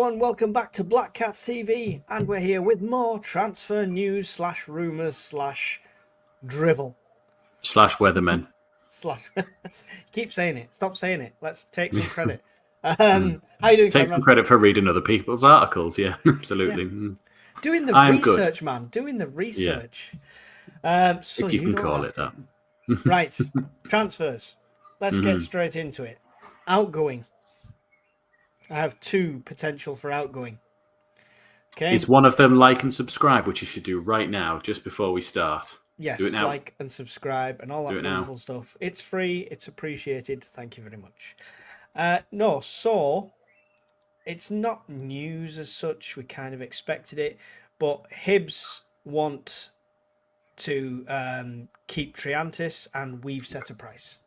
everyone, welcome back to Black Cat TV, and we're here with more transfer news / rumours / drivel. / weathermen. Keep saying it. Stop saying it. Let's take some credit. How you doing, Take some credit for reading other people's articles, yeah, absolutely. Yeah. Doing the research, man. Doing the research. Yeah. So if you can call it that. Right, transfers. Let's get straight into it. Outgoing. I have two potential for outgoing. Okay. Is one of them like and subscribe, which you should do right now, just before we start? Yes, do it now. Like and subscribe and all that wonderful stuff. It's free. It's appreciated. Thank you very much. So it's not news as such. We kind of expected it, but Hibs want to keep Triantis, and we've set a price.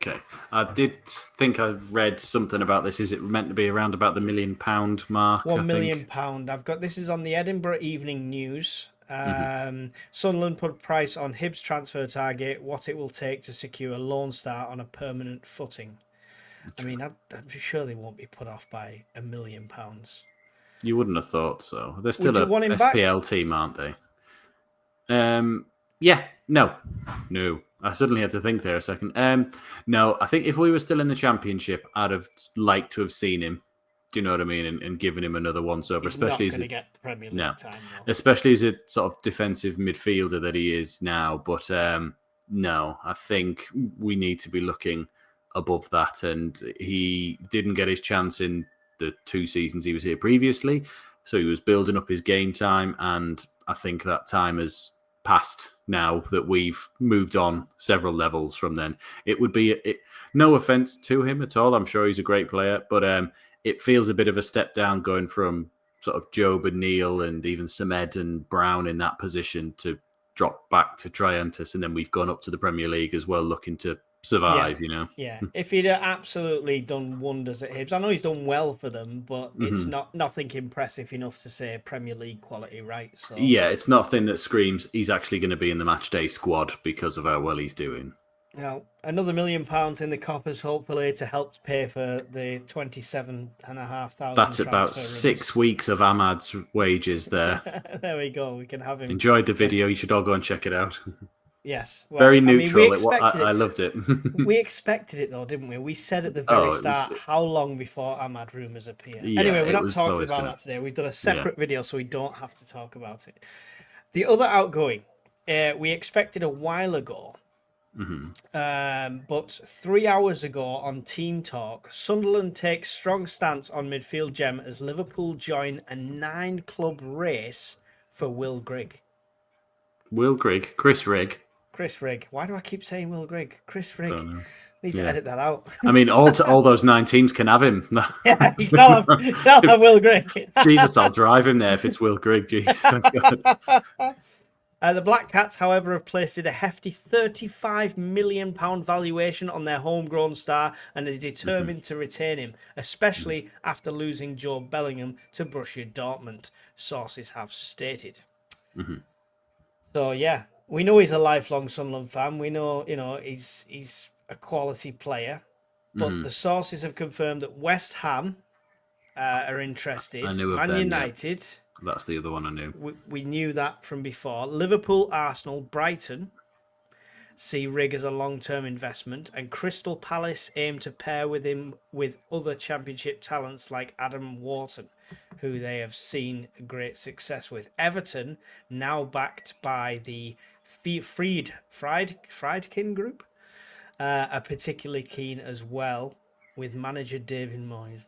Okay. I did think I read something about this. Is it meant to be around about the £1 million mark? £1 million. I've got this is on the Edinburgh Evening News. Sunderland put a price on Hibs transfer target, what it will take to secure Lone Star on a permanent footing. Okay. I mean, I'm sure they won't be put off by £1 million. You wouldn't have thought so. They're still a SPL team, aren't they? Yeah. No. I suddenly had to think there a second. No, I think if we were still in the Championship, I'd have liked to have seen him. Do you know what I mean? And given him another once over, especially as get Premier League time. No. Especially as a sort of defensive midfielder that he is now. But no, I think we need to be looking above that. And he didn't get his chance in the 2 seasons he was here previously, so he was building up his game time, and I think that time has passed now that we've moved on several levels from then. It would be no offense to him at all, I'm sure he's a great player, but it feels a bit of a step down going from sort of Job and Neil and even Samed and Brown in that position to drop back to Triantis, and then we've gone up to the Premier League as well, looking to survive, you know. Yeah, if he'd absolutely done wonders at Hibs, I know he's done well for them, but it's nothing impressive enough to say Premier League quality, right? So yeah, it's nothing that screams he's actually going to be in the matchday squad because of how well he's doing. Now, another £1 million in the coffers, hopefully, to help pay for the 27,500. That's about 6 weeks of Ahmad's wages there. There we go. We can have him. Enjoyed the video. You should all go and check it out. Yes. Well, very neutral. I loved it. We expected it, though, didn't we? We said at the very start how long before Ahmad rumours appear. Yeah, anyway, we're not talking about that today. We've done a separate video, so we don't have to talk about it. The other outgoing, we expected a while ago. But 3 hours ago on Team Talk, Sunderland takes strong stance on midfield gem as Liverpool join a 9-club race for Will Grigg. Chris Rigg. Why do I keep saying Will Grigg? Chris Rigg. Need to edit that out. I mean, all those 9 teams can have him. Yeah, you can't have Will Grigg. Jesus, I'll drive him there if it's Will Grigg. Jesus. The Black Cats, however, have placed a hefty £35 million valuation on their homegrown star and are determined to retain him, especially after losing Joe Bellingham to Borussia Dortmund, sources have stated. So, yeah. We know he's a lifelong Sunderland fan. We know, he's a quality player. But the sources have confirmed that West Ham are interested. I knew of Man them, United. Yeah. That's the other one I knew. We knew that from before. Liverpool, Arsenal, Brighton see Rigg as a long-term investment, and Crystal Palace aim to pair with him with other Championship talents like Adam Wharton, who they have seen great success with. Everton, now backed by the Friedkin Group, are particularly keen as well, with manager David Moyes.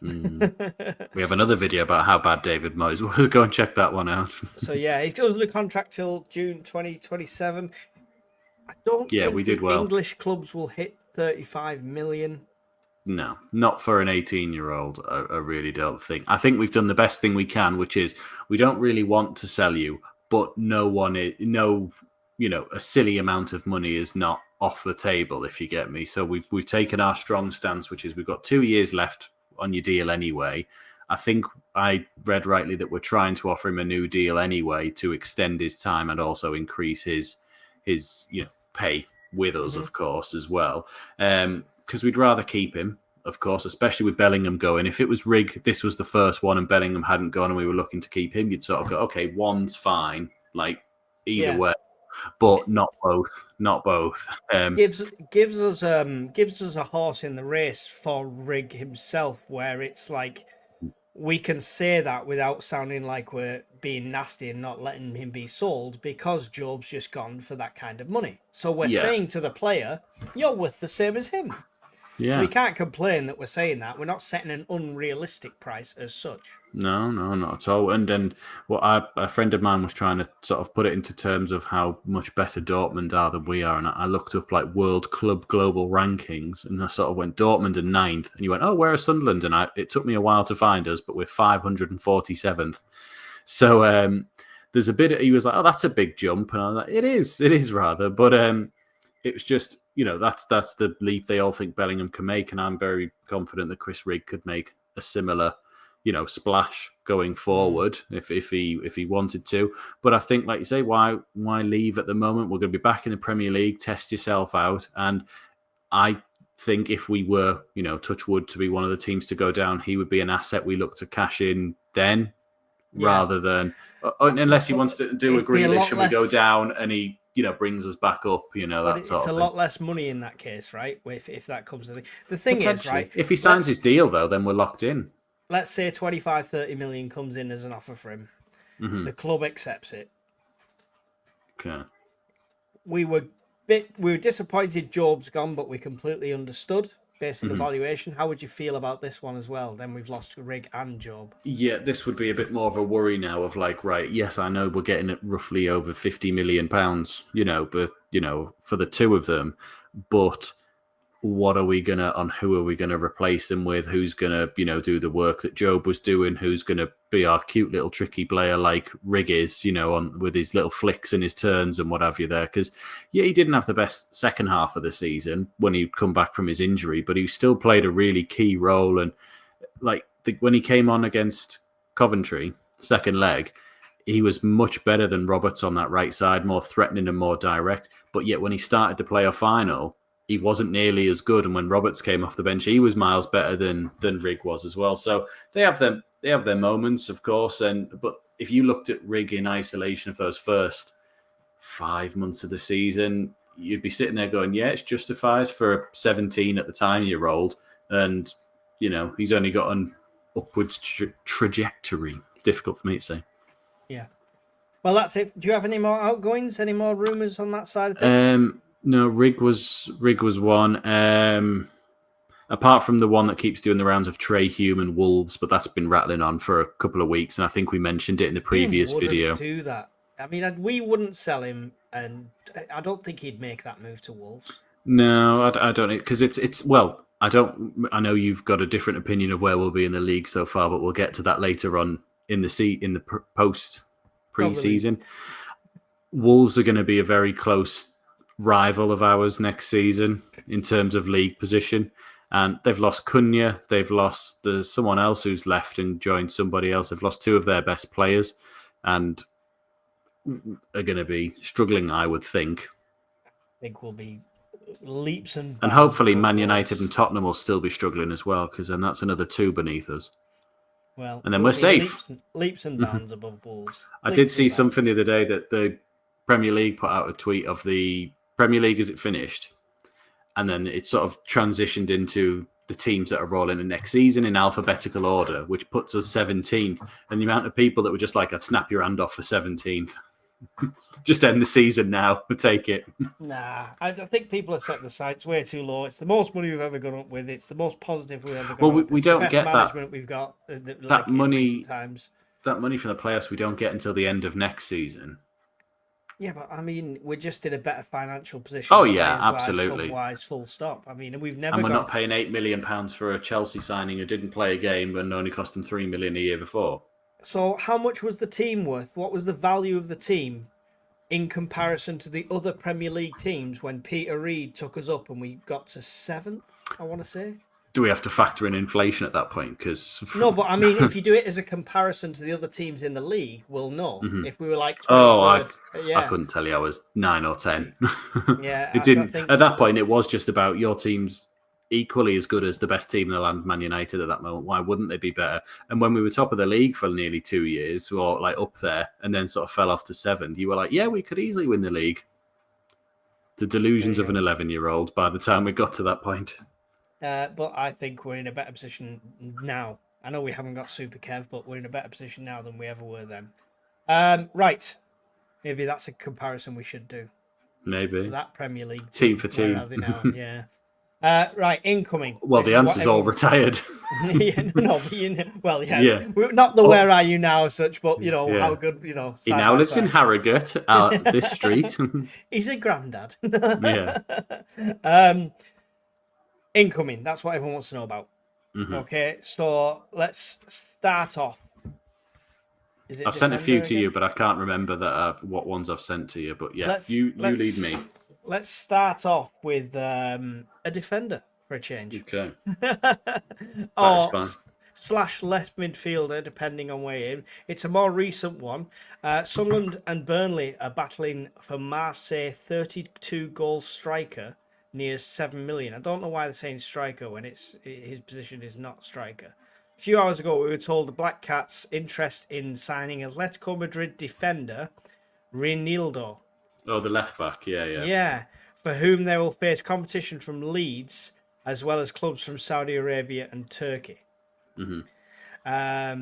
We have another video about how bad David Moyes was. Go and check that one out. So yeah, he's under contract till June 2027. I don't think we did well. English clubs will hit 35 million. No, not for an 18-year-old. I really don't think. I think we've done the best thing we can, which is we don't really want to sell you, but a silly amount of money is not off the table, if you get me. So we've taken our strong stance, which is we've got 2 years left on your deal anyway. I think I read rightly that we're trying to offer him a new deal anyway to extend his time and also increase his pay with us, of course, as well. Because we'd rather keep him. of course, especially with Bellingham going. If it was Rig, this was the first one and Bellingham hadn't gone and we were looking to keep him, you'd sort of go, okay, one's fine, like either way, but not both. Not both. Gives us a horse in the race for Rig himself, where it's like we can say that without sounding like we're being nasty and not letting him be sold, because Job's just gone for that kind of money. So we're saying to the player, you're worth the same as him. Yeah. So we can't complain that we're saying that. We're not setting an unrealistic price as such. No, not at all. And then a friend of mine was trying to sort of put it into terms of how much better Dortmund are than we are. And I looked up like World Club Global Rankings, and I sort of went Dortmund and 9th. And you went, oh, where are Sunderland? And it took me a while to find us, but we're 547th. So there's a bit. He was like, oh, that's a big jump. And I was like, it is rather. But it was just, that's the leap they all think Bellingham can make. And I'm very confident that Chris Rigg could make a similar splash going forward if he wanted to. But I think, like you say, why leave at the moment? We're going to be back in the Premier League, test yourself out. And I think if we were, touch wood, to be one of the teams to go down, he would be an asset we look to cash in then, rather than, unless he wants to do a Grealish and we go down and he, brings us back up, that sort of thing. It's a lot less money in that case, right? If that comes to the thing is, right? If he signs his deal, though, then we're locked in. Let's say 25-30 million comes in as an offer for him. Mm-hmm. The club accepts it. Okay. We were disappointed Job's gone, but we completely understood based on the valuation. How would you feel about this one as well? Then we've lost Rig and Job. Yeah, this would be a bit more of a worry now of like, right, yes, I know we're getting it roughly over £50 million, but, for the two of them, but what are we who are we gonna replace them with? Who's gonna, do the work that Job was doing? Who's gonna be our cute little tricky player like Rig is, with his little flicks and his turns and what have you there? Because he didn't have the best second half of the season when he'd come back from his injury, but he still played a really key role. And like when he came on against Coventry, second leg, he was much better than Roberts on that right side, more threatening and more direct. But yet when he started to play a final, he wasn't nearly as good. And when Roberts came off the bench, he was miles better than Rig was as well. So they have their moments, of course. But if you looked at Rig in isolation of those first 5 months of the season, you'd be sitting there going, yeah, it's justified for a 17 at the time year old. And, he's only got an upwards trajectory. Difficult for me to say. Yeah. Well, that's it. Do you have any more outgoings? Any more rumours on that side of things? No, Rig was one. Apart from the one that keeps doing the rounds of Trey Hume and Wolves, but that's been rattling on for a couple of weeks, and I think we mentioned it in the previous video. Do that. I mean, we wouldn't sell him, and I don't think he'd make that move to Wolves. No, I don't, because it's well. I know you've got a different opinion of where we'll be in the league so far, but we'll get to that later on in the post pre-season. Wolves are going to be a very close rival of ours next season in terms of league position, and they've lost Cunha, there's someone else who's left and joined somebody else. They've lost two of their best players and are going to be struggling, I would think. I think we'll be leaps and hopefully Man United and Tottenham will still be struggling as well, because then that's another two beneath us. Well, and then we're safe. Leaps and bounds above Wolves. I did see something the other day that the Premier League put out a tweet of the Premier League as it finished, and then it sort of transitioned into the teams that are rolling in next season in alphabetical order, which puts us 17th. And the amount of people that were just like, I'd snap your hand off for 17th. Just end the season now. We'll take it. Nah, I think people have set the sights way too low. It's the most money we've ever gone up with. It's the most positive we've ever gone up. We don't get management we've got that money. That money from the playoffs we don't get until the end of next season. Yeah, but I mean, we're just in a better financial position. Oh yeah, absolutely. Wise, full stop. I mean, we've never. And we're not paying £8 million for a Chelsea signing who didn't play a game and only cost them $3 million a year before. So, how much was the team worth? What was the value of the team in comparison to the other Premier League teams when Peter Reid took us up and we got to 7th? I want to say. Do we have to factor in inflation at that point? Because no, but I mean, if you do it as a comparison to the other teams in the league, we'll know. Mm-hmm. If we were like, I couldn't tell you I was 9 or 10. Yeah, It didn't. At that point, it was just about your team's equally as good as the best team in the land, Man United, at that moment. Why wouldn't they be better? And when we were top of the league for nearly 2 years, or like up there, and then sort of fell off to 7th, you were like, yeah, we could easily win the league. The delusions of an 11-year-old by the time we got to that point. But I think we're in a better position now. I know we haven't got Super Kev, but we're in a better position now than we ever were then. Right. Maybe that's a comparison we should do. Maybe. That Premier League team for team. Where are they now? Yeah. Right, incoming. Well, the answer's all retired. Yeah, no, but yeah. Not the where are you now as such, but how good, he now lives in Harrogate, this street. He's a granddad. Yeah. Incoming, that's what everyone wants to know about. Mm-hmm. Okay, so let's start off. I've sent a few to you, but I can't remember what ones I've sent to you. But yeah, you lead me. Let's start off with a defender for a change. Okay. Or / left midfielder, depending on where you're in. It's a more recent one. Sunderland and Burnley are battling for Marseille 32-goal striker near 7 million. I don't know why they're saying striker when his position is not striker. A few hours ago, we were told the Black Cats' interest in signing Atletico Madrid defender Reinildo. Oh, the left back, yeah. Yeah, for whom they will face competition from Leeds, as well as clubs from Saudi Arabia and Turkey. Mm-hmm. I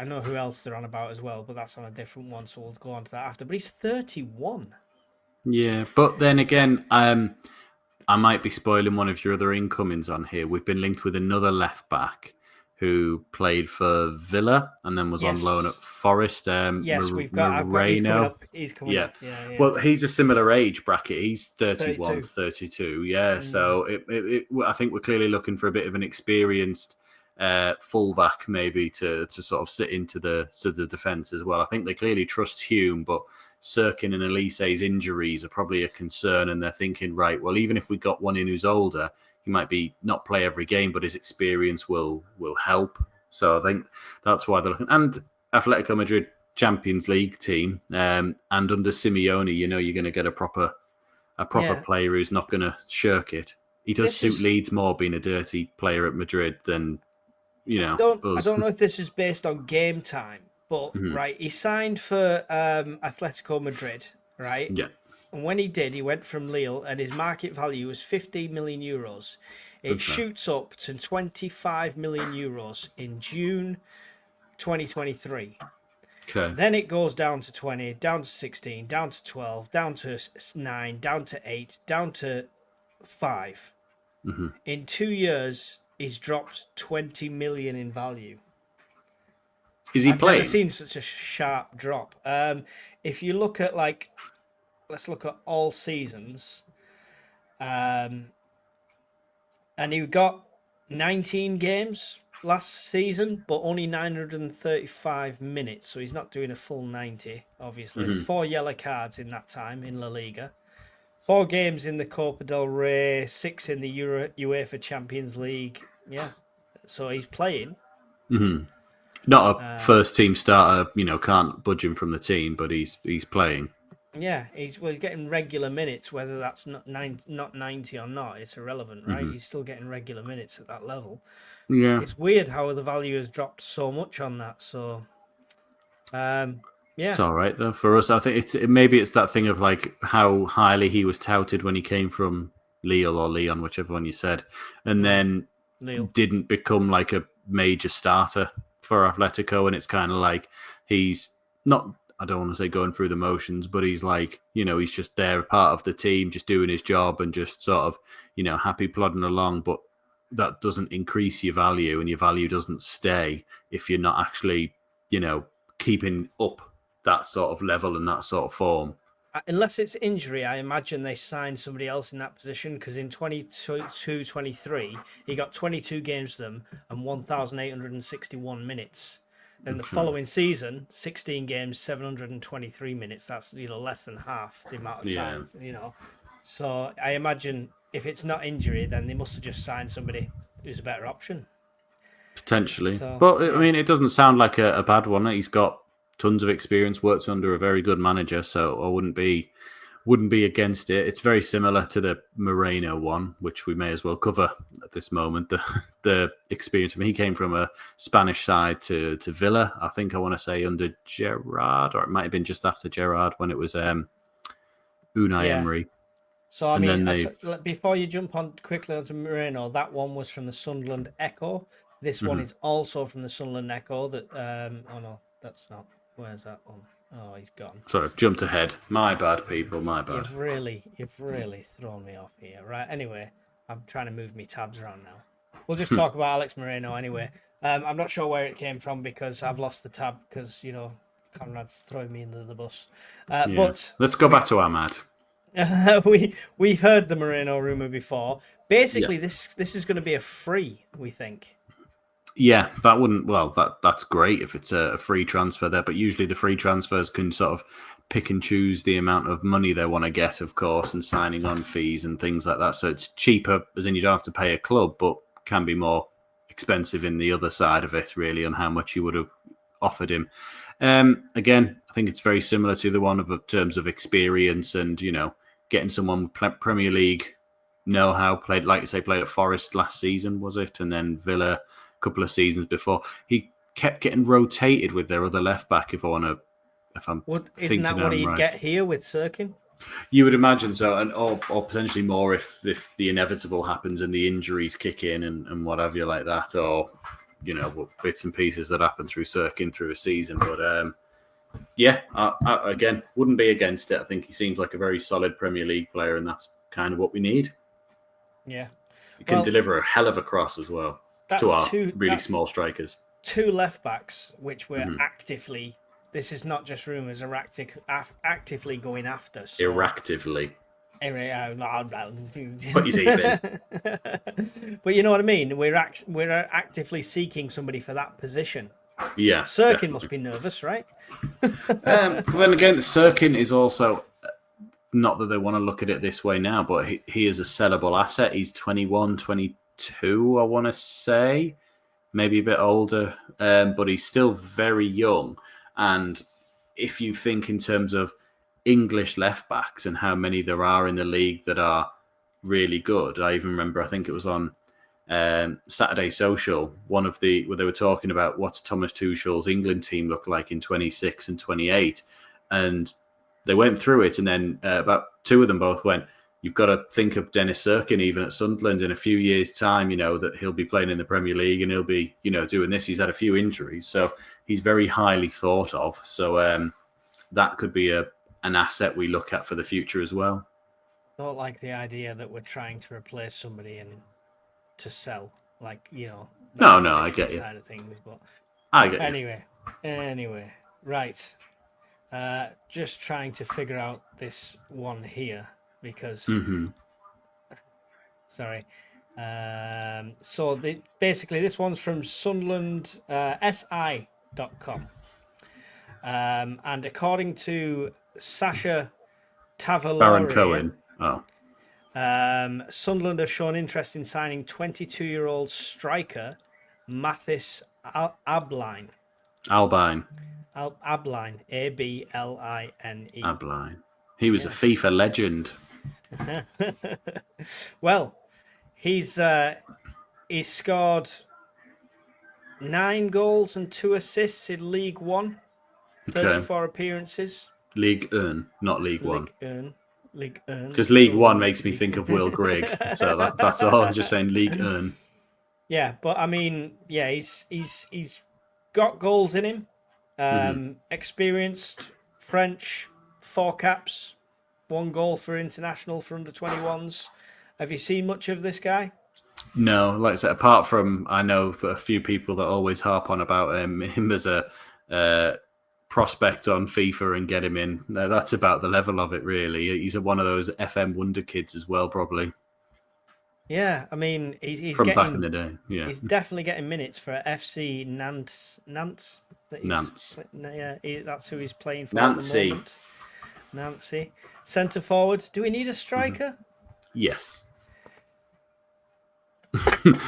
know who else they're on about as well, but that's on a different one, so we'll go on to that after. But he's 31. Yeah, but then again, I might be spoiling one of your other incomings on here. We've been linked with another left back who played for Villa and then was on loan at Forest. Yes, we've got. He's coming up. Yeah. Well, he's a similar age bracket. He's 31, 32. Yeah, so I think we're clearly looking for a bit of an experienced fullback, maybe to sort of sit into the defence as well. I think they clearly trust Hume, but Sirkin and Elise's injuries are probably a concern, and they're thinking, right, well, even if we got one in who's older, he might be not play every game, but his experience will help. So I think that's why they're looking. And Atletico Madrid Champions League team, and under Simeone, you're going to get a proper player who's not going to shirk it. He does suit Leeds more being a dirty player at Madrid than I don't know if this is based on game time. But, right, he signed for Atletico Madrid, right? Yeah. And when he did, he went from Lille, and his market value was 15 million euros. It shoots up to 25 million euros in June 2023. Okay. Then it goes down to 20, down to 16, down to 12, down to 9, down to 8, down to 5. Mm-hmm. In 2 years, he's dropped 20 million in value. Is he playing? I've never seen such a sharp drop. If you look at let's look at all seasons, and he got 19 games last season, but only 935 minutes, so he's not doing a full 90. Obviously, 4 yellow cards in that time in La Liga, 4 games in the Copa del Rey, 6 in the UEFA Champions League. Yeah, so he's playing. Mm-hmm. Not a first team starter, can't budge him from the team, but he's playing. Yeah, he's getting regular minutes, whether that's not 90 or not, it's irrelevant, right? He's still getting regular minutes at that level. Yeah. It's weird how the value has dropped so much on that, so yeah. It's all right though for us. I think maybe it's that thing of like how highly he was touted when he came from Lille or Lyon, whichever one you said, and then didn't become like a major starter for Atletico, and it's kind of like he's not, I don't want to say going through the motions, but he's like, he's just there, part of the team, just doing his job and just sort of, happy plodding along, but that doesn't increase your value, and your value doesn't stay if you're not actually, keeping up that sort of level and that sort of form. Unless it's injury, I imagine they signed somebody else in that position, because in 22-23, he got 22 games to them and 1,861 minutes. Then the following season, 16 games, 723 minutes. That's, less than half the amount of time, So I imagine if it's not injury, then they must have just signed somebody who's a better option. Potentially. But, I mean, it doesn't sound like a bad one. He's got tons of experience, works under a very good manager, so I wouldn't be wouldn't be against it. It's very similar to the Moreno one, which we may as well cover at this moment. The experience. I mean, he came from a Spanish side to Villa, I think I want to say under Gerrard, or it might have been just after Gerrard when it was Unai Emery. So, I And mean, then before you jump on quickly onto Moreno, that one was from the Sunderland Echo. This one is also from the Sunderland Echo. That oh no, that's not. Where's that one? Oh, he's gone. Sorry, I've jumped ahead. My bad, people. My bad. You've really thrown me off here. Right. Anyway, I'm trying to move my tabs around now. We'll just talk about Alex Moreno anyway. I'm not sure where it came from because I've lost the tab because Conrad's throwing me into the bus. But let's go back to Ahmad. We've heard the Moreno rumor before. Basically, this is going to be a free, we think. Yeah, that wouldn't. Well, that's great if it's a free transfer there. But usually the free transfers can sort of pick and choose the amount of money they want to get, of course, and signing on fees and things like that. So it's cheaper, as in you don't have to pay a club, but can be more expensive in the other side of it, really, on how much you would have offered him. Again, I think it's very similar to the one of terms of experience and getting someone Premier League know-how. Played, like you say, played at Forest last season, was it? And then Villa a couple of seasons before. He kept getting rotated with their other left back. Isn't that what he'd get here with Sirkin? You would imagine so, and or potentially more if the inevitable happens and the injuries kick in and what have you like that, or bits and pieces that happen through Sirkin through a season. But I again, wouldn't be against it. I think he seems like a very solid Premier League player, and that's kind of what we need. Yeah. He can deliver a hell of a cross as well to our really small strikers. 2 left backs, which we're actively, this is not just rumours, are actively going after. So. Iractively. Put your teeth in. But you know what I mean? We're actively seeking somebody for that position. Yeah. Sirkin definitely must be nervous, right? Then again, Sirkin is also, not that they want to look at it this way now, but he is a sellable asset. He's 21, 22, I want to say. Maybe a bit older, but he's still very young. And if you think in terms of English left backs and how many there are in the league that are really good, I even remember, I think it was on Saturday Social, where they were talking about what Thomas Tuchel's England team looked like in 26 and 28. And they went through it, and then about 2 of them both went, you've got to think of Dennis Sirkin even at Sunderland in a few years' time, that he'll be playing in the Premier League and he'll be, doing this. He's had a few injuries, so he's very highly thought of. So that could be an asset we look at for the future as well. I don't like the idea that we're trying to replace somebody and to sell, No, I get you. Side of things, but I get you. Anyway, right. Just trying to figure out this one here because. Sorry. So basically, this one's from Sunderland SI.com. And according to Sasha Tavalari, Baron Cohen. Oh. Sunderland have shown interest in signing 22-year-old striker Mathis Abline. Albine. Abline. Abline. Abline. He was a FIFA legend. Well, he's scored 9 goals and 2 assists in League One. 34 appearances. League 1, not League One. League 1. Because League One makes me think of Will Grigg. So that's all. I'm just saying League 1. Yeah, but I mean, he's got goals in him. Experienced, French, 4 caps, 1 goal for international for under 21s. Have you seen much of this guy? No, like I said, apart from I know that a few people that always harp on about him as a prospect on FIFA and get him in. No, that's about the level of it, really. He's one of those FM wonder kids as well, probably. Yeah, I mean, he's from back in the day. Yeah, he's definitely getting minutes for FC Nantes. Nantes. Yeah, that's who he's playing for at the moment. Nancy. Centre forward. Do we need a striker? Yes.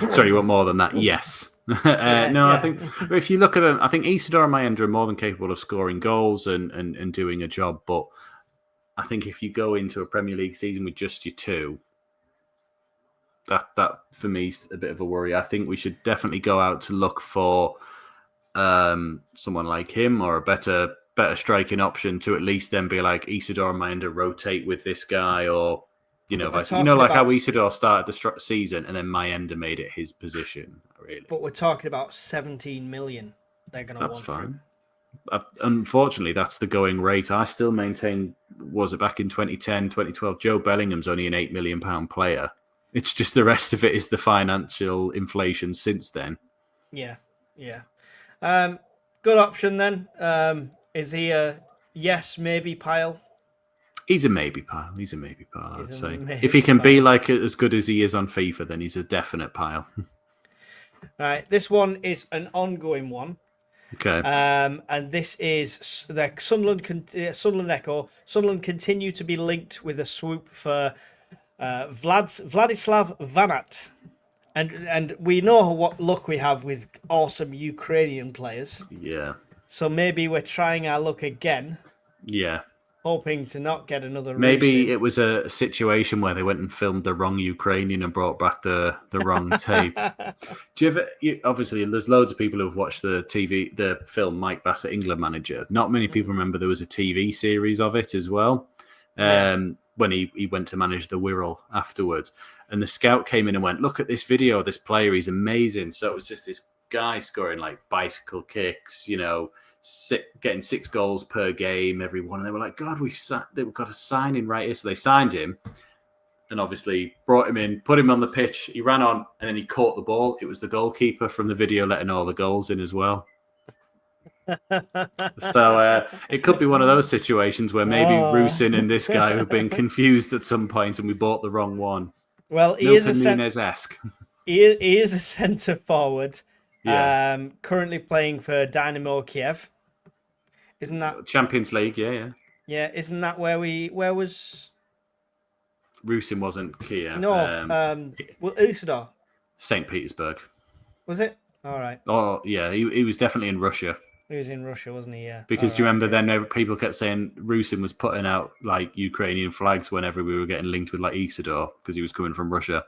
Sorry, you want more than that? Yes. I think if you look at them, I think Isidore and Mayenda are more than capable of scoring goals and doing a job. But I think if you go into a Premier League season with just your two, that for me is a bit of a worry. I think we should definitely go out to look for someone like him or a better striking option to at least then be like Isidore and Mayenda rotate with this guy, or like how Isidore started the season and then Mayenda made it his position. Really, but we're talking about 17 million. They're going to want. That's fine. Unfortunately, that's the going rate. I still maintain, was it back in 2010, 2012, Joe Bellingham's only an £8 million player. It's just the rest of it is the financial inflation since then. Yeah. Good option then. Is he a yes, maybe pile? He's a maybe pile. I'd say. If he can be like as good as he is on FIFA, then he's a definite pile. All right. This one is an ongoing one. Okay. And this is the Sunderland Echo. Sunderland continue to be linked with a swoop for Vladislav Vanat. And we know what luck we have with awesome Ukrainian players. Yeah. So maybe we're trying our luck again. Yeah. Hoping to not get another. Maybe it was a situation where they went and filmed the wrong Ukrainian and brought back the wrong tape. Do you ever? Obviously, there's loads of people who've watched the film Mike Bassett, England manager. Not many people remember there was a TV series of it as well. When he went to manage the Wirral afterwards, and the scout came in and went, "Look at this video of this player. He's amazing." So it was just this guy scoring like bicycle kicks, getting 6 goals per game, every one. And they were like, God, we've got a signing right here. So they signed him and obviously brought him in, put him on the pitch. He ran on and then he caught the ball. It was the goalkeeper from the video letting all the goals in as well. So it could be one of those situations where maybe Rusin and this guy have been confused at some point and we bought the wrong one. Well, he is a centre forward. Yeah. Currently playing for Dynamo Kiev. Isn't that Champions League? Yeah. Yeah, isn't that where was Rusin wasn't Kiev. No, Isidore. St. Petersburg. Was it? All right. Oh, yeah, he was definitely in Russia. He was in Russia, wasn't he? Yeah. Because do you remember then people kept saying Rusin was putting out like Ukrainian flags whenever we were getting linked with like Isidore because he was coming from Russia.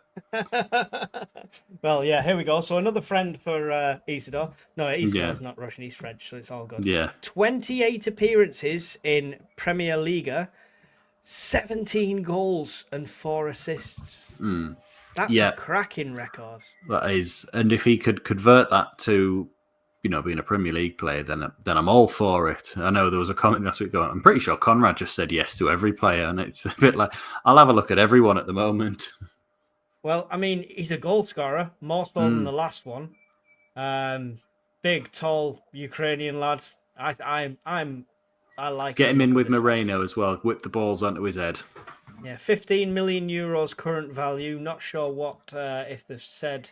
Well, yeah, here we go. So another friend for Isidore. No, Isidore's not Russian, he's French, so it's all good. Yeah. 28 appearances in Premier Liga, 17 goals and 4 assists. That's a cracking record. That is. And if he could convert that to being a Premier League player, then I'm all for it. I know there was a comment last week going, I'm pretty sure Conrad just said yes to every player, and it's a bit like, I'll have a look at everyone at the moment. Well, I mean, he's a goal scorer, more so than the last one. Big, tall Ukrainian lad. I like. Get him in with Moreno as well. Whip the balls onto his head. Yeah, 15 million euros current value. Not sure what if they've said.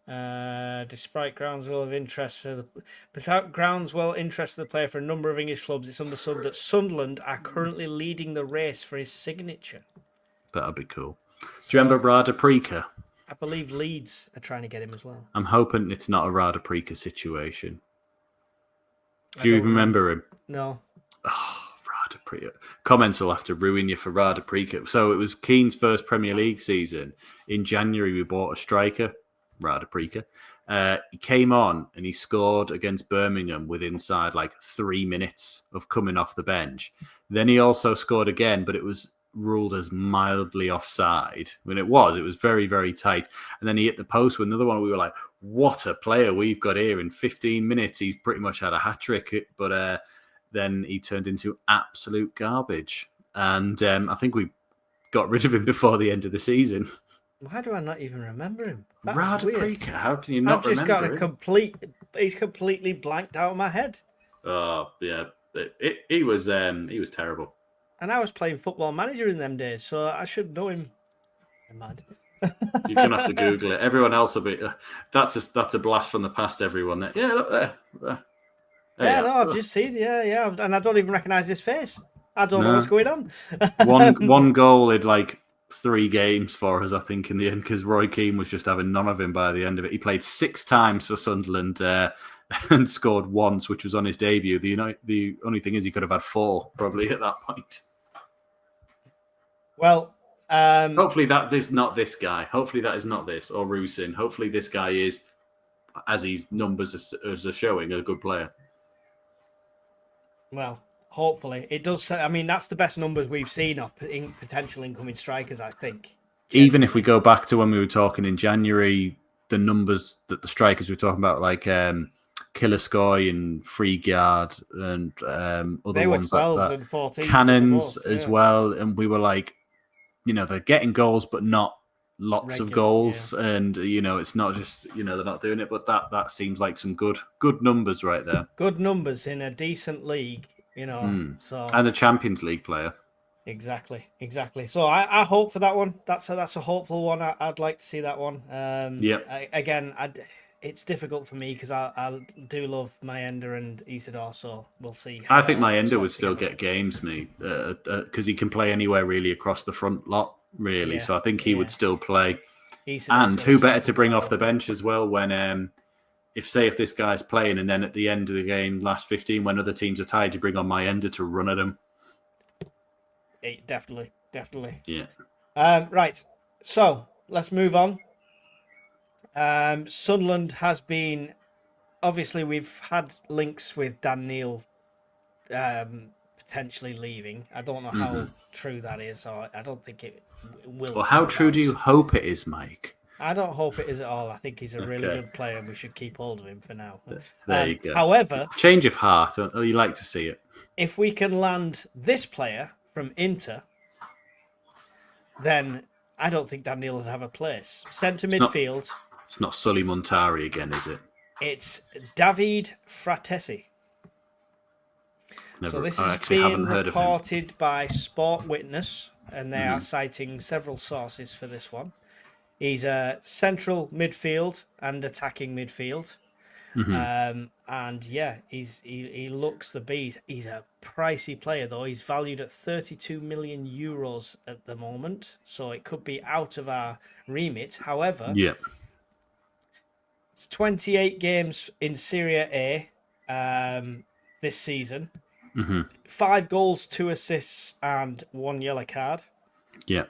Despite Groundswell of interest to the player for a number of English clubs, it's understood that Sunderland are currently leading the race for his signature. That'd be cool. Do you remember Rada Prika? I believe Leeds are trying to get him as well. I'm hoping it's not a Rada Prika situation. Do you even remember him? No. Oh, Rada Prika. Comments will have to ruin you for Rada Prika. So it was Keane's first Premier League season. In January, we bought a striker, Rada Prika. He came on and he scored against Birmingham within like 3 minutes of coming off the bench. Then he also scored again, but it was ruled as mildly offside. When it was very, very tight. And then he hit the post with another one. We were like, what a player we've got here. In 15 minutes, he's pretty much had a hat-trick. But then he turned into absolute garbage. And I think we got rid of him before the end of the season. Why do I not even remember him? Rada Prika, how can you not remember him? I've just got he's completely blanked out of my head. Oh, yeah. He was terrible. And I was playing Football Manager in them days, so I should know him. I'm mad. You're going to have to Google it. Everyone else will be... that's a blast from the past, everyone. Yeah, look there. I've just seen yeah. And I don't even recognise his face. I don't know what's going on. one goal in like 3 games for us, I think, in the end, because Roy Keane was just having none of him by the end of it. He played 6 times for Sunderland and scored once, which was on his debut. The only thing is he could have had 4 probably at that point. Well, Hopefully that is not this guy. Hopefully that is not this or Rusin. Hopefully this guy is, as his numbers are showing, a good player. well, hopefully it does. I mean, that's the best numbers we've seen of potential incoming strikers, I think. Even if we Genuinely. go back to when we were talking in January, the numbers that the strikers were talking about, like Killiskoy and Freegard and other They were ones like 12s that, and 14s Cannons at the most, as yeah. well, and we were like, they're getting goals, but not lots of Regular, goals, and it's not just they're not doing it, but that seems like some good numbers right there. Good numbers in a decent league, So And a Champions League player. exactly. So I hope for that one. That's a hopeful one. I'd like to see that one. It's difficult for me because I do love Mayenda and Isidore, so we'll see. I think Mayenda would still get games, because he can play anywhere really across the front lot, really. Yeah, So I think he would still play. Isidore And who better to bring off the bench as well when, if this guy's playing and then at the end of the game, last 15, when other teams are tired, you bring on Mayenda to run at him. Definitely. Yeah. Right. So let's move on. Sunderland has been, obviously we've had links with Dan Neil potentially leaving. I don't know how true that is, or I don't think it will. Well, how true do you hope it is, Mike? I don't hope it is at all. I think he's a really good player and we should keep hold of him for now. There you go. However, change of heart. You like to see it. If we can land this player from Inter, then I don't think Dan Neil would have a place. Centre midfield. It's not Sully Montari again, is it? It's David Fratesi. So this is being reported by Sport Witness, and they are citing several sources for this one. He's a central midfield and attacking midfield. And yeah, he looks the beast. He's a pricey player though. He's valued at 32 million euros at the moment, so it could be out of our remit. However, it's 28 games in Serie A this season. 5 goals, 2 assists, and 1 yellow card. Yeah.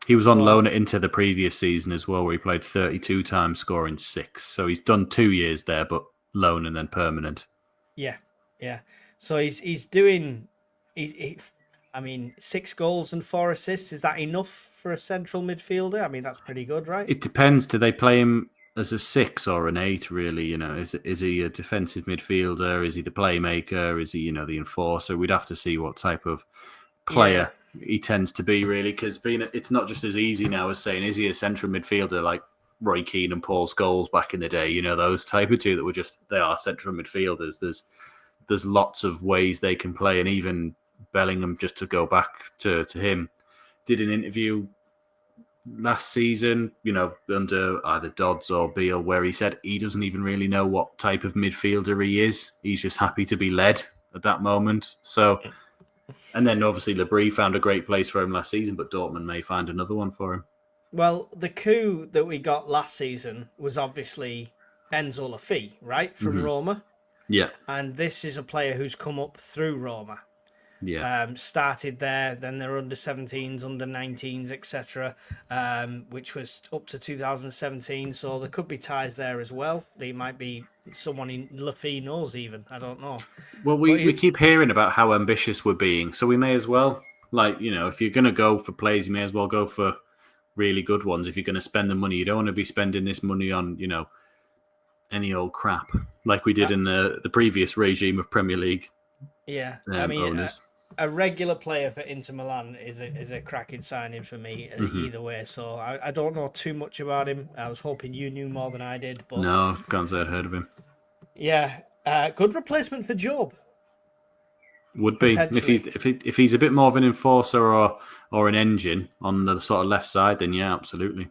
He was on loan into the previous season as well, where he played 32 times, scoring 6. So he's done 2 years there, but loan and then permanent. Yeah. So he's doing. I mean, 6 goals and 4 assists. Is that enough for a central midfielder? I mean, that's pretty good, right? It depends. Do they play him as a 6 or an 8? Really, is he a defensive midfielder? Is he the playmaker? Is he, the enforcer? We'd have to see what type of player he tends to be, really, because it's not just as easy now as saying, is he a central midfielder like Roy Keane and Paul Scholes back in the day? Those type of two that were they are central midfielders. There's lots of ways they can play, and even Bellingham, just to go back to him, did an interview last season, under either Dodds or Beale, where he said he doesn't even really know what type of midfielder he is. He's just happy to be led at that moment. So, and then obviously Labrie found a great place for him last season, but Dortmund may find another one for him. Well, the coup that we got last season was obviously Enzo Laffi, right, from Roma. Yeah. And this is a player who's come up through Roma. Yeah. Started there, then they're under 17s, under 19s, etc., which was up to 2017. So there could be ties there as well. There might be someone in Laffi knows even. I don't know. Well, we keep hearing about how ambitious we're being, so we may as well, if you're going to go for players, you may as well go for really good ones. If you're going to spend the money, you don't want to be spending this money on, any old crap like we did in the previous regime of Premier League. Yeah, owners. A regular player for Inter Milan is a cracking signing for me either way. So I don't know too much about him. I was hoping you knew more than I did. But no, can't say I'd heard of him. Yeah, good replacement for Job. Would be if he's a bit more of an enforcer or an engine on the sort of left side, then yeah, absolutely.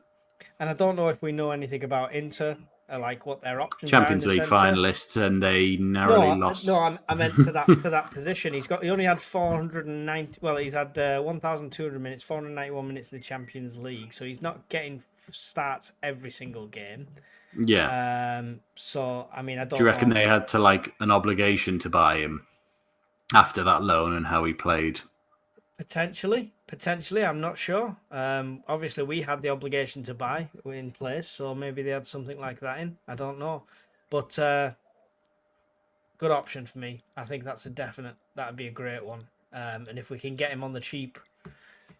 And I don't know if we know anything about Inter. Like what their options Champions are in the League centre. Finalists, and they narrowly lost. No, I meant for that position. He only had 490. Well, he's had 1,200 minutes, 491 minutes in the Champions League. So he's not getting starts every single game. Yeah. So I mean, I don't. Do you reckon they had to an obligation to buy him after that loan and how he played? Potentially. I'm not sure. Obviously, we had the obligation to buy in place, so maybe they had something like that in. I don't know, but good option for me. I think that's a definite. That'd be a great one. And if we can get him on the cheap,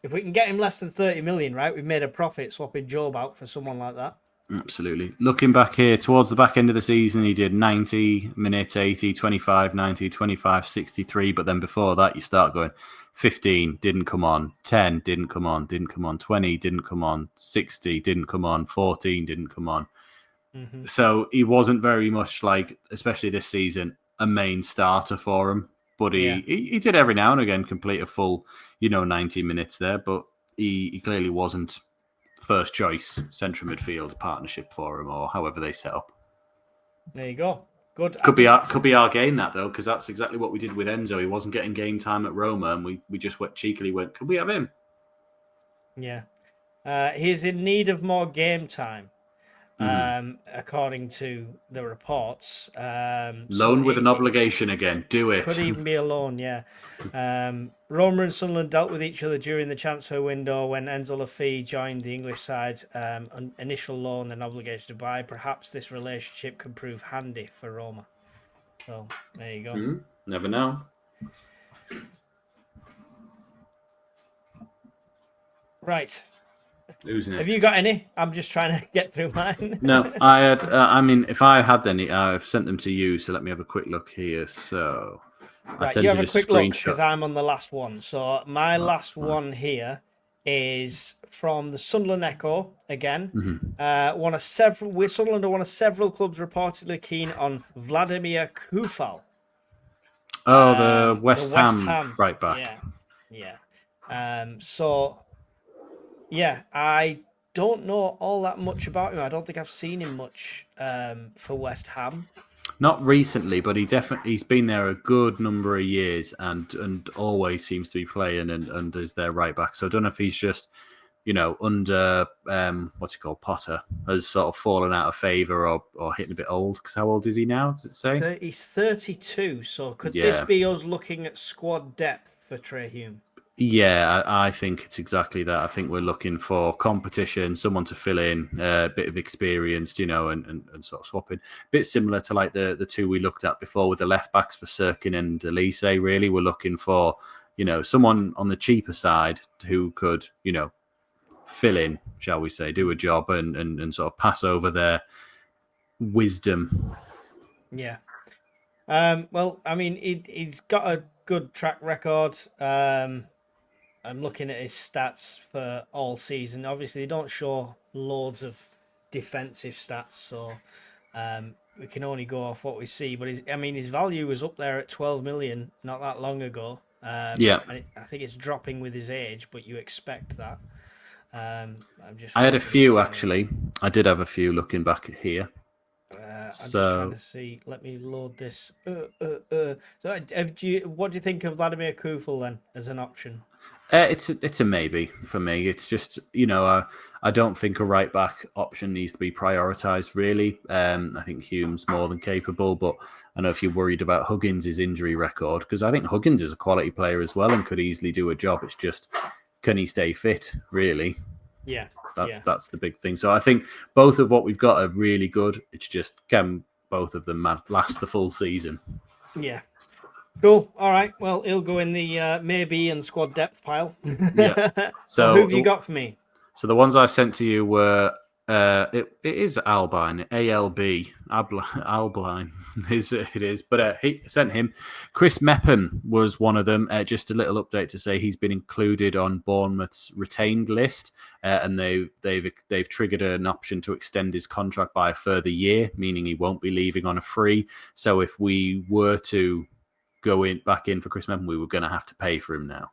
if we can get him less than 30 million, right, we've made a profit swapping Job out for someone like that. Absolutely. Looking back here, towards the back end of the season, he did 90 minutes, 80, 25, 90, 25, 63. But then before that, you start going 15, didn't come on. 10, didn't come on. 20, didn't come on. 60, didn't come on. 14, didn't come on. Mm-hmm. So he wasn't very much like, especially this season, a main starter for him. But he did every now and again complete a full, 90 minutes there. But he clearly wasn't first choice central midfield partnership for him, or however they set up. There you go. Good. Could be our gain, that though, because that's exactly what we did with Enzo. He wasn't getting game time at Roma, and we just cheekily went, could we have him? Yeah. He's in need of more game time, according to the reports. Loan with an obligation again. Do it. Could even be a loan, yeah. Roma and Sunderland dealt with each other during the transfer window when Enzo Laffi joined the English side. An initial loan, then obligation to buy. Perhaps this relationship can prove handy for Roma. So, there you go. Never know. Right. Who's next? Have you got any? I'm just trying to get through mine. No, I had. If I had any, I've sent them to you. So let me have a quick look here. So, right, you have a quick look because I'm on the last one. So my last one here is from the Sunderland Echo again. Sunderland are one of several clubs reportedly keen on Vladimir Kufal. Oh, the West Ham right back. Yeah. I don't know all that much about him. I don't think I've seen him much for West Ham. Not recently, but he's been there a good number of years and always seems to be playing and is their right back. So I don't know if he's just, under Potter has sort of fallen out of favour or hitting a bit old. Because how old is he now? Does it say? He's 32. So could this be us looking at squad depth for Trey Hume? Yeah, I think it's exactly that. I think we're looking for competition, someone to fill in, a bit of experience, and sort of swapping. A bit similar to like the two we looked at before with the left backs for Sirkin and Elise. Really, we're looking for, someone on the cheaper side who could, fill in, shall we say, do a job and sort of pass over their wisdom. Yeah. Well, I mean, he's got a good track record. I'm looking at his stats for all season. Obviously, they don't show loads of defensive stats, so we can only go off what we see. But his value was up there at 12 million not that long ago. And I think it's dropping with his age, but you expect that. I had a few actually. I did have a few looking back here. I'm just trying to see. Let me load this. So, what do you think of Vladimir Kufal then as an option? It's a maybe for me. It's just I don't think a right back option needs to be prioritised really. I think Hume's more than capable, but I know if you're worried about Huggins' injury record, because I think Huggins is a quality player as well and could easily do a job. It's just, can he stay fit really? Yeah. That's the big thing. So I think both of what we've got are really good. It's just, can both of them last the full season? Yeah. Cool. All right. Well, he'll go in the maybe and squad depth pile. Yeah. So who have you got for me? So the ones I sent to you were it is Albine, ALB, Albine it is, but he sent him. Chris Meppen was one of them. Just a little update to say he's been included on Bournemouth's retained list, and they've triggered an option to extend his contract by a further year, meaning he won't be leaving on a free. So if we were to go back in for Chris Meppen, we were going to have to pay for him now.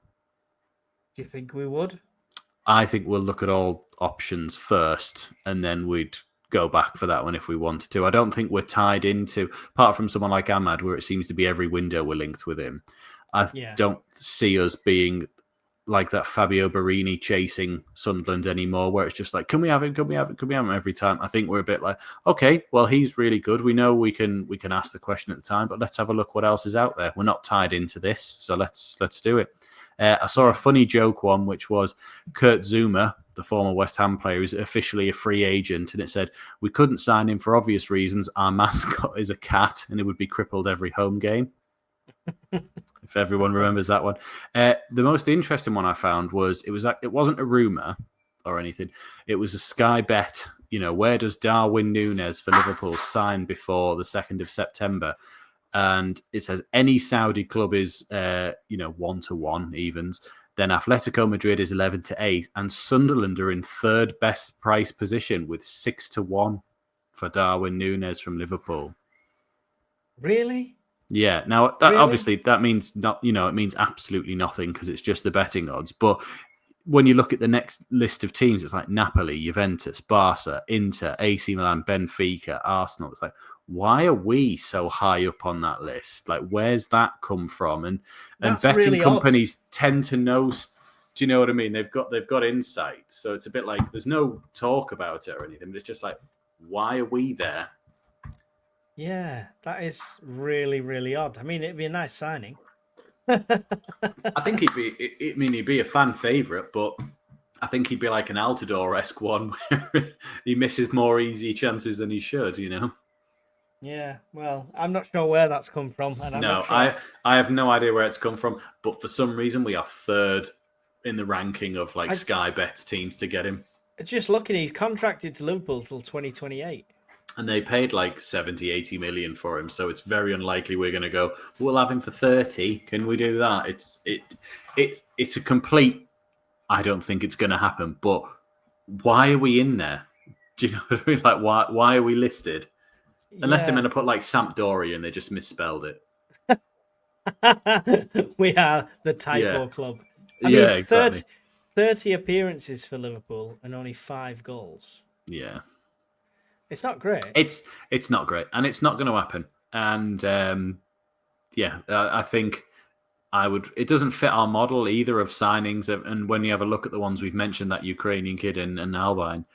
Do you think we would? I think we'll look at all options first, and then we'd go back for that one if we wanted to. I don't think we're tied into, apart from someone like Ahmad, where it seems to be every window we're linked with him. I don't see us being like that Fabio Barini chasing Sunderland anymore, where it's just like, can we have him? Can we have him? Can we have him every time? I think we're a bit like, okay, well, he's really good. We know we can ask the question at the time, but let's have a look what else is out there. We're not tied into this, so let's do it. I saw a funny joke one, which was Kurt Zuma, the former West Ham player, is officially a free agent, and it said, we couldn't sign him for obvious reasons. Our mascot is a cat, and it would be crippled every home game. If everyone remembers that one. The most interesting one I found was, it wasn't a rumour or anything. It was a Sky bet. Where does Darwin Núñez for Liverpool sign before the 2nd of September? And it says any Saudi club is 1-1 evens. Then Atletico Madrid is 11-8, and Sunderland are in third best price position with 6-1 for Darwin Núñez from Liverpool. Really? Yeah. Now that obviously that means not. It means absolutely nothing because it's just the betting odds. But when you look at the next list of teams, it's like Napoli, Juventus, Barca, Inter, AC Milan, Benfica, Arsenal. It's like, why are we so high up on that list? Like, where's that come from? And betting really companies tend to know. Do you know what I mean? They've got insight. So it's a bit like there's no talk about it or anything. But it's just like, why are we there? Yeah, that is really, really odd. I mean, it'd be a nice signing. I think he'd be a fan favourite, but I think he'd be like an Altidore-esque one where he misses more easy chances than he should, Yeah, well, I'm not sure where that's come from. And I have no idea where it's come from, but for some reason we are third in the ranking of Sky Bet teams to get him. Just looking, he's contracted to Liverpool till 2028. And they paid 70, 80 million for him, so it's very unlikely we're going to go, we'll have him for 30. Can we do that? It's a complete, I don't think it's going to happen, but why are we in there? Do you know what I mean? Why are we listed? Unless they're going to put Sampdoria and they just misspelled it. We are the typo club. I mean, exactly. 30 appearances for Liverpool and only 5 goals. Yeah. It's not great. It's not great, and it's not going to happen. And I think it doesn't fit our model either of signings. And when you have a look at the ones we've mentioned, that Ukrainian kid and Albine,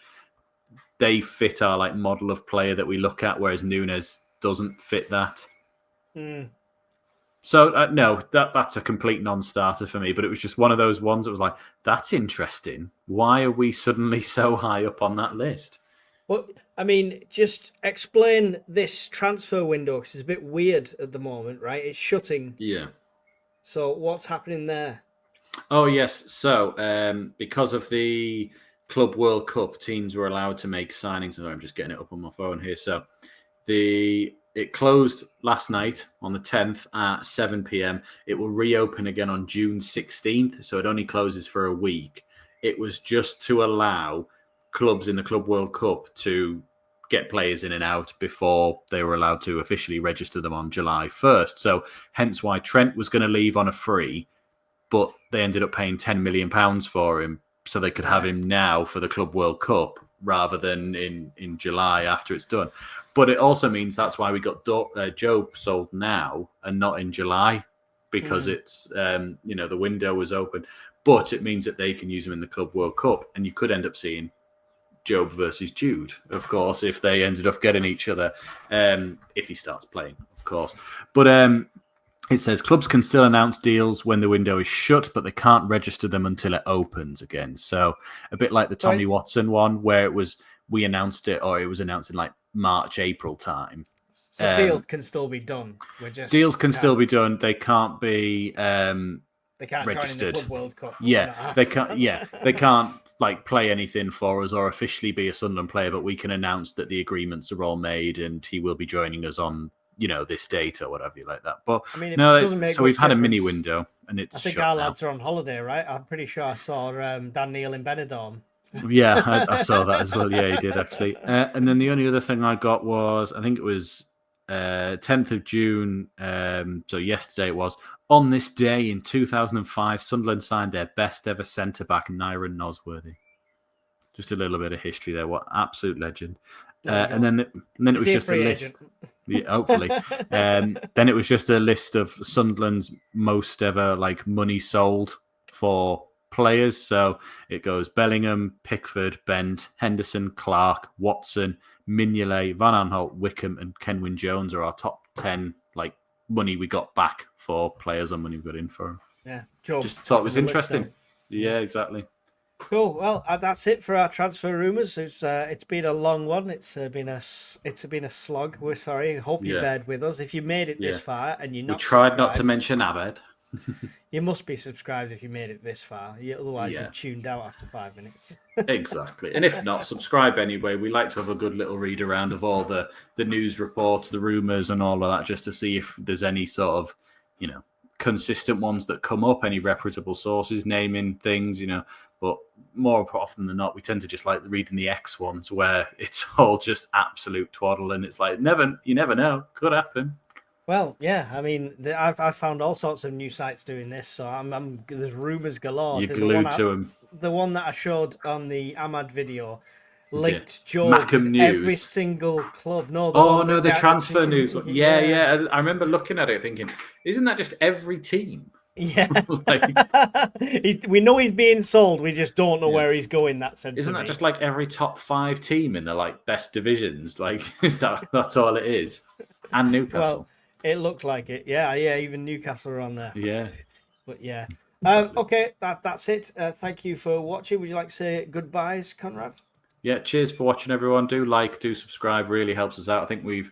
they fit our model of player that we look at, whereas Núñez doesn't fit that. Mm. So no, that's a complete non-starter for me. But it was just one of those ones that was like, that's interesting. Why are we suddenly so high up on that list? Well, I mean, just explain this transfer window because it's a bit weird at the moment, right? It's shutting. Yeah. So what's happening there? Oh, yes. So because of the Club World Cup, teams were allowed to make signings. I'm just getting it up on my phone here. So it closed last night on the 10th at 7 p.m. It will reopen again on June 16th. So it only closes for a week. It was just to allow clubs in the Club World Cup to get players in and out before they were allowed to officially register them on July 1st. So hence why Trent was going to leave on a free, but they ended up paying £10 million for him so they could have him now for the Club World Cup rather than in July after it's done. But it also means that's why we got Joe sold now and not in July, because it's, the window was open. But it means that they can use him in the Club World Cup, and you could end up seeing Job versus Jude, of course, if they ended up getting each other, if he starts playing, of course. But it says clubs can still announce deals when the window is shut, but they can't register them until it opens again. So a bit like the Tommy Watson one, where we announced it, or it was announced in March, April time. So deals can still be done. Deals can still be done. They can't be they can't registered. Join in the Club World Cup. Yeah, they can't. Yeah, they can't play anything for us or officially be a Sunderland player, but we can announce that the agreements are all made and he will be joining us on this date or whatever like that. But I mean, so we've had a mini window and it's. I think our lads are on holiday, right? I'm pretty sure I saw Dan Neil in Benidorm. Yeah, I saw that as well. Yeah, he did actually. And then the only other thing I got was, I think it was 10th of June. So yesterday it was. On this day in 2005, Sunderland signed their best ever centre-back, Nyron Nosworthy. Just a little bit of history there. What absolute legend. And then it was just a list. Yeah, hopefully. Then it was just a list of Sunderland's most ever money sold for players. So it goes Bellingham, Pickford, Bent, Henderson, Clark, Watson, Mignolet, Van Aanholt, Wickham, and Kenwyn Jones are our top 10 like money we got back for players and money we got in for them. Yeah, Joe, Just thought it was interesting. Yeah, exactly. Cool. Well, that's it for our transfer rumours. It's been a long one. It's been a slog. We're sorry. Hope you bared with us. If you made it this far and you're not, we tried not to mention Abed. You must be subscribed if you made it this far. Otherwise, you've tuned out after 5 minutes. Exactly. And if not, subscribe anyway. We like to have a good little read around of all the news reports, the rumours and all of that, just to see if there's any sort of, consistent ones that come up, any reputable sources naming things, But more often than not, we tend to just like reading the X ones where it's all just absolute twaddle and it's like, you never know. Could happen. Well, yeah, I mean, I've found all sorts of new sites doing this, so there's rumours galore. You're glued to them. The one that I showed on the Ahmad video linked Joe Macam News. Every single club. No, the transfer news one. Yeah. I remember looking at it thinking, isn't that just every team? Yeah. We know he's being sold, we just don't know where he's going. Isn't that just like every top 5 team in the like best divisions? Like, that's all it is? And Newcastle. Well, it looked like it. Yeah, even Newcastle are on there. Yeah. But yeah. Okay, that's it. Thank you for watching. Would you like to say goodbyes, Conrad? Yeah, cheers for watching, everyone. Do subscribe. Really helps us out. I think we're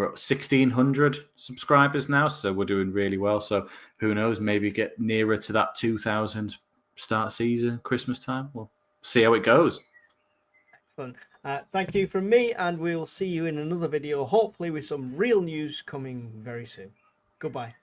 at 1,600 subscribers now, so we're doing really well. So who knows? Maybe get nearer to that 2,000 start season, Christmas time. We'll see how it goes. Excellent. Thank you from me, and we'll see you in another video, hopefully with some real news coming very soon. Goodbye.